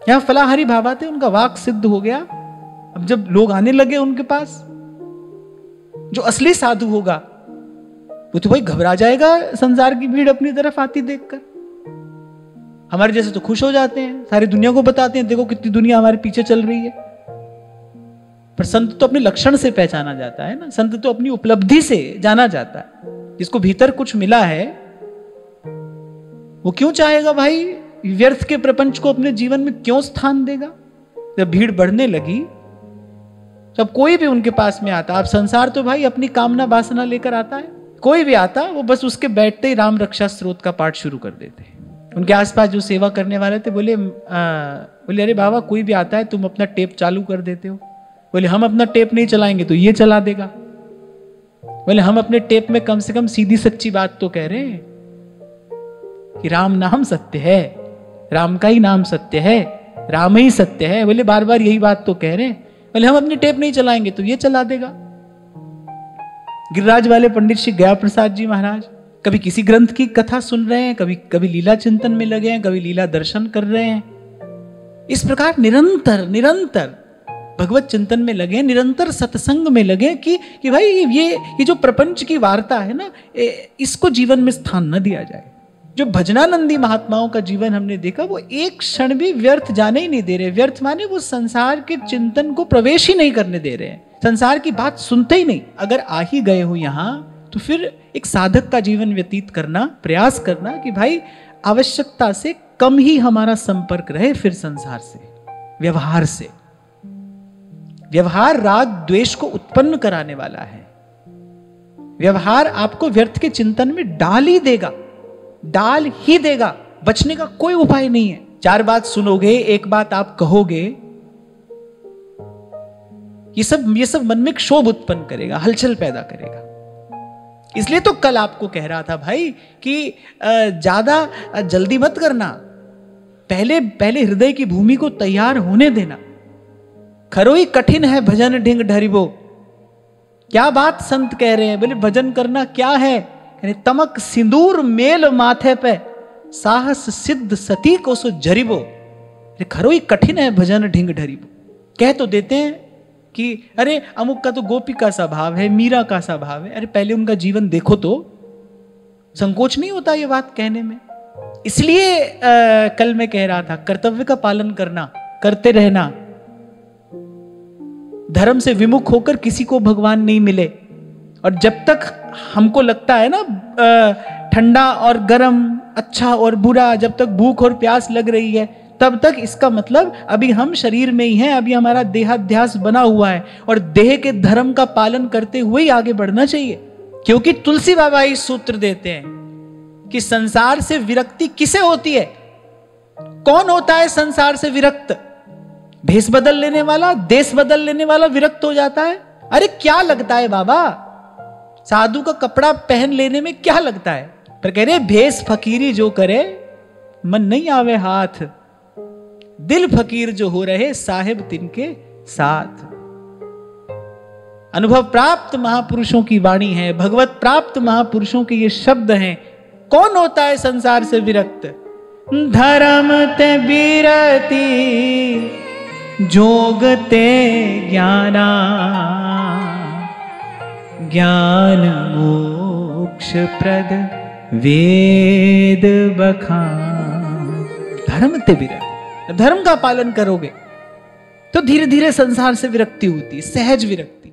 यहां फलाहारी भावा थे, उनका वाक सिद्ध हो गया। अब जब लोग आने लगे उनके पास, जो असली साधु होगा वो तो भाई घबरा जाएगा संसार की भीड़ अपनी तरफ आती देखकर। हमारे जैसे तो खुश हो जाते हैं, सारी दुनिया को बताते हैं देखो कितनी दुनिया हमारे पीछे चल रही है। पर संत तो अपने लक्षण से पहचाना जाता है ना, संत तो अपनी उपलब्धि से जाना जाता है। जिसको भीतर कुछ मिला है वो क्यों चाहेगा भाई व्यर्थ के प्रपंच को अपने जीवन में क्यों स्थान देगा। जब भीड़ बढ़ने लगी, जब कोई भी उनके पास में आता, अब संसार तो भाई अपनी कामना वासना लेकर आता है, कोई भी आता वो बस उसके बैठते ही राम रक्षा स्त्रोत का पाठ शुरू कर देते। उनके आसपास जो सेवा करने वाले थे बोले अरे बाबा कोई भी आता है तुम अपना टेप चालू कर देते हो। बोले हम अपना टेप नहीं चलाएंगे तो ये चला देगा। बोले हम अपने टेप में कम से कम सीधी सच्ची बात तो कह रहे हैं कि राम नाम सत्य है, राम का ही नाम सत्य है, राम ही सत्य है। बोले बार बार यही बात तो कह रहे हैं। बोले हम अपनी टेप नहीं चलाएंगे तो ये चला देगा। गिरिराज वाले पंडित श्री गया प्रसाद जी महाराज कभी किसी ग्रंथ की कथा सुन रहे हैं, कभी कभी लीला चिंतन में लगे हैं, कभी लीला दर्शन कर रहे हैं। इस प्रकार निरंतर निरंतर भगवत चिंतन में लगे, निरंतर सत्संग में लगे कि भाई ये जो प्रपंच की वार्ता है ना, इसको जीवन में स्थान न दिया जाए। जो भजनानंदी महात्माओं का जीवन हमने देखा वो एक क्षण भी व्यर्थ जाने ही नहीं दे रहे। व्यर्थ माने वो संसार के चिंतन को प्रवेश ही नहीं करने दे रहे हैं, संसार की बात सुनते ही नहीं। अगर आ ही गए हो यहां तो फिर एक साधक का जीवन व्यतीत करना, प्रयास करना कि भाई आवश्यकता से कम ही हमारा संपर्क रहे फिर संसार से, व्यवहार से। व्यवहार राग द्वेष को उत्पन्न कराने वाला है। व्यवहार आपको व्यर्थ के चिंतन में डाल ही देगा, बचने का कोई उपाय नहीं है। चार बात सुनोगे, एक बात आप कहोगे, ये सब मन में क्षोभ उत्पन्न करेगा, हलचल पैदा करेगा। इसलिए तो कल आपको कह रहा था भाई कि ज्यादा जल्दी मत करना, पहले हृदय की भूमि को तैयार होने देना। खरोई कठिन है भजन ढिंग ढरिबो। क्या बात संत कह रहे हैं, बोले भजन करना क्या है, तमक सिंदूर मेल माथे पे साहस सिद्ध सती को सो जरिबो। खरोई कठिन है भजन ढिंग ढरिबो। कह तो देते हैं कि अरे अमुक का तो गोपी का सा भाव है, मीरा का सा भाव है। अरे पहले उनका जीवन देखो तो संकोच नहीं होता ये बात कहने में। इसलिए कल मैं कह रहा था कर्तव्य का पालन करना, करते रहना। धर्म से विमुख होकर किसी को भगवान नहीं मिले। और जब तक हमको लगता है ना ठंडा और गर्म, अच्छा और बुरा, जब तक भूख और प्यास लग रही है तब तक इसका मतलब अभी हम शरीर में ही हैं, अभी हमारा देहाध्यास बना हुआ है और देह के धर्म का पालन करते हुए ही आगे बढ़ना चाहिए। क्योंकि तुलसी बाबा ही सूत्र देते हैं कि संसार से विरक्ति किसे होती है। कौन होता है संसार से विरक्त? भेष बदल लेने वाला, देश बदल लेने वाला विरक्त हो जाता है। अरे क्या लगता है बाबा, साधु का कपड़ा पहन लेने में क्या लगता है? पर कह रहे भेष फकीरी जो करे मन नहीं आवे हाथ, दिल फकीर जो हो रहे साहिब तिनके साथ। अनुभव प्राप्त महापुरुषों की वाणी है, भगवत प्राप्त महापुरुषों के ये शब्द हैं। कौन होता है संसार से विरक्त? धर्म ते बिरती जोगते ज्ञाना, ज्ञान मोक्ष प्रद वेद बखान। धर्म ते विरति, धर्म का पालन करोगे तो धीरे धीरे संसार से विरक्ति होती है, सहज विरक्ति।